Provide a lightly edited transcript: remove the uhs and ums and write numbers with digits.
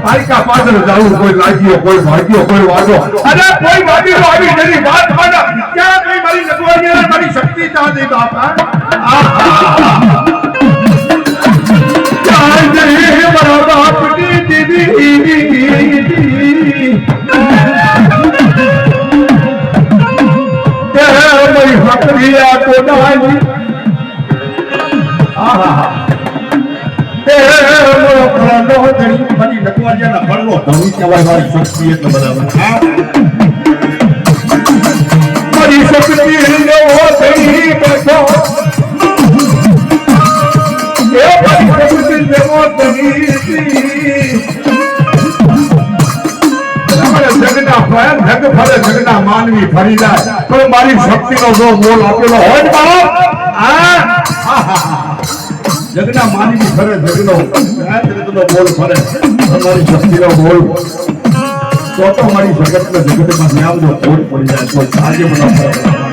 પારિકા પાદર જાવું કોઈ લાગ્યો કોઈ ભાગ્યો કોઈ વાગો અરે કોઈ વાગી આવી જેની વાત માના ક્યાં કઈ મારી નગવાની મારી શક્તિ તા દે બાપા ક્યાં દે મારા બાપની દીદી તે મારી હકરિયા કોડાની આહા એ મોરો ખરાનો ધણી મારી નગવાડિયાના ભણલો ધણી કહેવાય મારી શક્તિ એટલે બરાબર મારી શક્તિ નો ધણી બેઠો એ મારી શક્તિ નો ધણી જગના ભયન જગ ફરે જગના માનવી ફરી જાય પણ મારી શક્તિનો જો મોલ આપેલો હોય ને બાપ જગના માનવી ફરે જગનો બોલ ફરે મારી શક્તિનો બોલ તો મારી જગતના જગતમાં નામ જો ખોટ પડી જાય તો આજે બધા